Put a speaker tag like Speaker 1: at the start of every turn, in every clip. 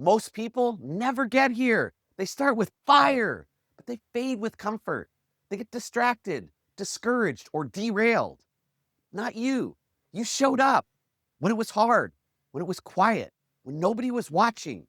Speaker 1: Most people never get here. They start with fire, but they fade with comfort. They get distracted, discouraged, or derailed. Not you. You showed up when it was hard, when it was quiet, when nobody was watching.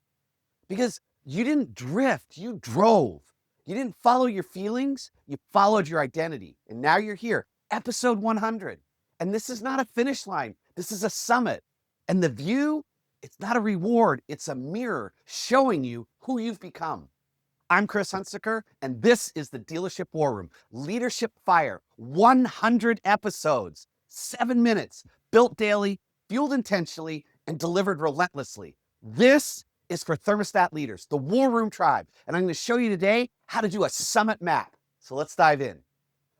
Speaker 1: Because you didn't drift, you drove. You didn't follow your feelings, you followed your identity. And now you're here, episode 100. And this is not a finish line, this is a summit. And the view, it's not a reward, it's a mirror showing you who you've become. I'm Chris Hunsicker, and this is the Dealership War Room. Leadership Fire, 100 episodes, 7 minutes, built daily, fueled intentionally, and delivered relentlessly. This is for Thermostat leaders, the War Room tribe, and I'm going to show you today how to do a summit map. So let's dive in.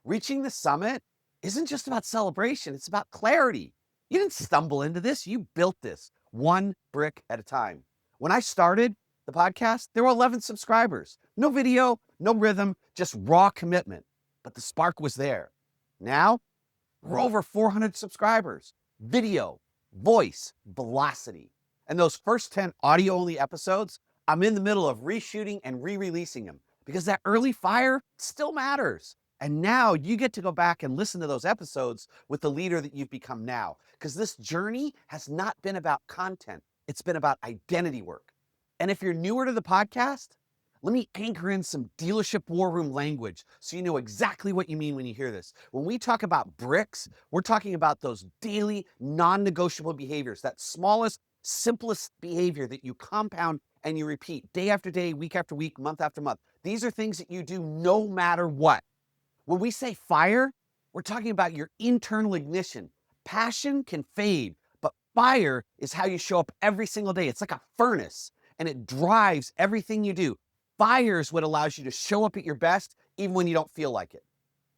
Speaker 1: Reaching the summit isn't just about celebration, it's about clarity. You didn't stumble into this, you built this, one brick at a time. When I started the podcast, there were 11 subscribers. No video, no rhythm, just raw commitment. But the spark was there. Now, we're over 400 subscribers. Video, voice, velocity. And those first 10 audio-only episodes, I'm in the middle of reshooting and re-releasing them because that early fire still matters. And now you get to go back and listen to those episodes with the leader that you've become now. Because this journey has not been about content. It's been about identity work. And if you're newer to the podcast, let me anchor in some dealership war room language so you know exactly what you mean when you hear this. When we talk about bricks, we're talking about those daily non-negotiable behaviors, that smallest, simplest behavior that you compound and you repeat day after day, week after week, month after month. These are things that you do no matter what. When we say fire, we're talking about your internal ignition. Passion can fade, but fire is how you show up every single day. It's like a furnace, and it drives everything you do. Fire is what allows you to show up at your best, even when you don't feel like it.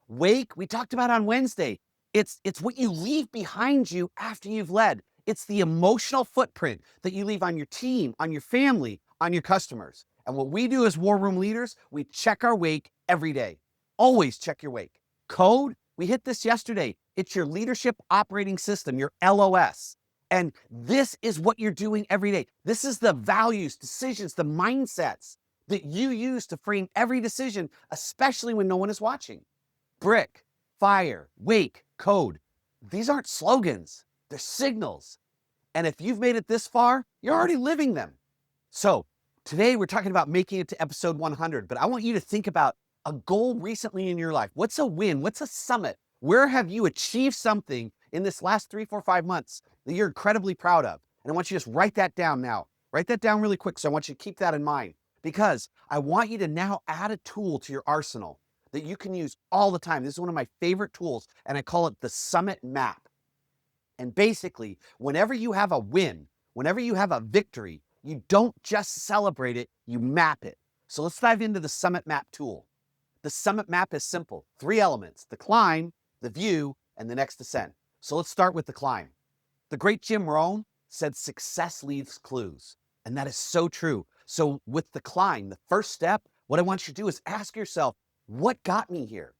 Speaker 1: Wake, we talked about on Wednesday. It's what you leave behind you after you've led. It's the emotional footprint that you leave on your team, on your family, on your customers. And what we do as War Room leaders, we check our wake every day. Always check your wake. Code, we hit this yesterday. It's your leadership operating system, your LOS. And this is what you're doing every day. This is the values, decisions, the mindsets that you use to frame every decision, especially when no one is watching. Brick, fire, wake, code. These aren't slogans, they're signals. And if you've made it this far, you're already living them. So today we're talking about making it to episode 100, but I want you to think about a goal recently in your life. What's a win? What's a summit? Where have you achieved something in this last 3, 4, 5 months that you're incredibly proud of? And I want you to just write that down now. Write that down really quick. So I want you to keep that in mind because I want you to now add a tool to your arsenal that you can use all the time. This is one of my favorite tools, and I call it the summit map. And basically, whenever you have a win, whenever you have a victory, you don't just celebrate it, you map it. So let's dive into the summit map tool. The summit map is simple. 3 elements: the climb, the view, and the next ascent. So let's start with the climb. The great Jim Rohn said success leaves clues. And that is so true. So with the climb, the first step, what I want you to do is ask yourself, what got me here?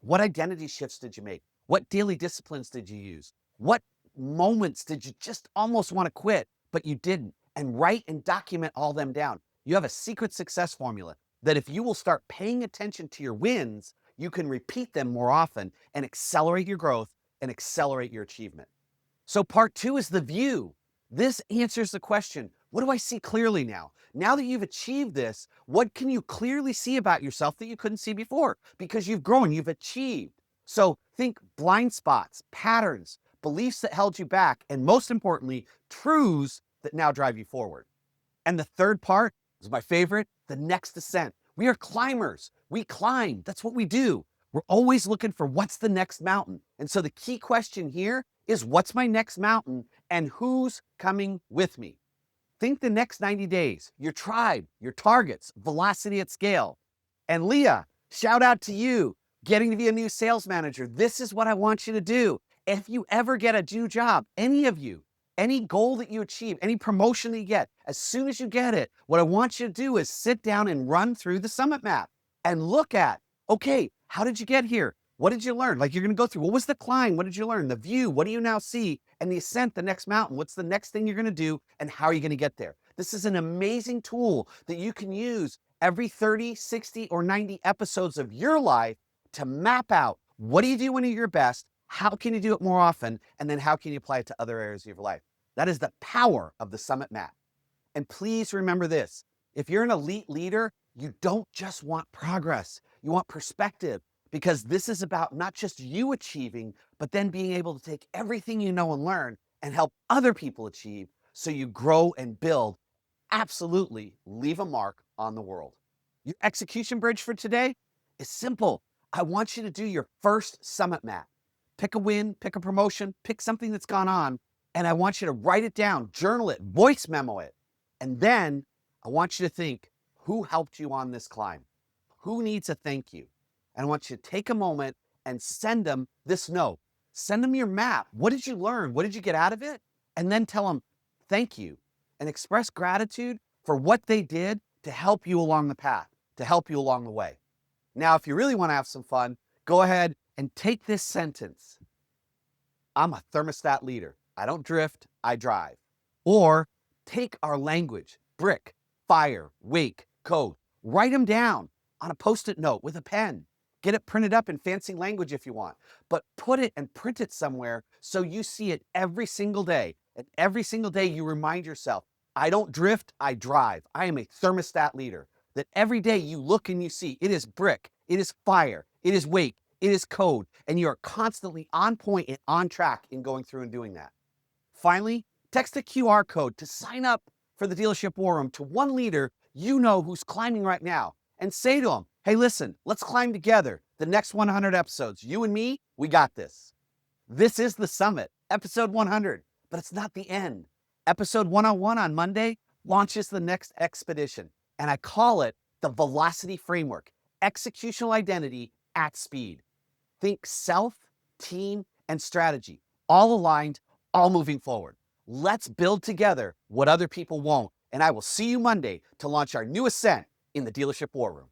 Speaker 1: What identity shifts did you make? What daily disciplines did you use? What moments did you just almost want to quit, but you didn't? And write and document all them down. You have a secret success formula that if you will start paying attention to your wins, you can repeat them more often and accelerate your growth and accelerate your achievement. So part 2 is the view. This answers the question, what do I see clearly now? Now that you've achieved this, what can you clearly see about yourself that you couldn't see before? Because you've grown, you've achieved. So think blind spots, patterns, beliefs that held you back, and most importantly, truths that now drive you forward. And the third part is my favorite, the next ascent. We are climbers. We climb. That's what we do. We're always looking for what's the next mountain. And so the key question here is what's my next mountain and who's coming with me? Think the next 90 days, your tribe, your targets, velocity at scale. And Leah, shout out to you, getting to be a new sales manager. This is what I want you to do. If you ever get a new job, any of you, any goal that you achieve, any promotion that you get, as soon as you get it, what I want you to do is sit down and run through the summit map and look at, okay, how did you get here? What did you learn? Like you're going to go through, what was the climb? What did you learn? The view, what do you now see? And the ascent, the next mountain, what's the next thing you're going to do? And how are you going to get there? This is an amazing tool that you can use every 30, 60, or 90 episodes of your life to map out what do you do when you're your best, how can you do it more often, and then how can you apply it to other areas of your life. That is the power of the Summit Map. And please remember this, if you're an elite leader, you don't just want progress, you want perspective, because this is about not just you achieving, but then being able to take everything you know and learn and help other people achieve so you grow and build, absolutely leave a mark on the world. Your execution bridge for today is simple. I want you to do your first Summit Map. Pick a win, pick a promotion, pick something that's gone on, and I want you to write it down, journal it, voice memo it. And then I want you to think, who helped you on this climb? Who needs a thank you? And I want you to take a moment and send them this note. Send them your map. What did you learn? What did you get out of it? And then tell them thank you and express gratitude for what they did to help you along the path, to help you along the way. Now, if you really want to have some fun, go ahead and take this sentence. I'm a thermostat leader. I don't drift, I drive. Or take our language, brick, fire, wake, code, write them down on a Post-it note with a pen. Get it printed up in fancy language if you want, but put it and print it somewhere so you see it every single day. And every single day you remind yourself, I don't drift, I drive. I am a thermostat leader. That every day you look and you see it is brick, it is fire, it is wake, it is code, and you are constantly on point and on track in going through and doing that. Finally, text a QR code to sign up for the Dealership War Room to one leader you know who's climbing right now and say to them, hey, listen, let's climb together. The next 100 episodes, you and me, we got this. This is the summit, episode 100, but it's not the end. Episode 101 on Monday launches the next expedition, and I call it the Velocity Framework, Executional Identity at Speed. Think self, team, and strategy, all aligned, all moving forward. Let's build together what other people won't, and I will see you Monday to launch our new ascent in the Dealership War Room.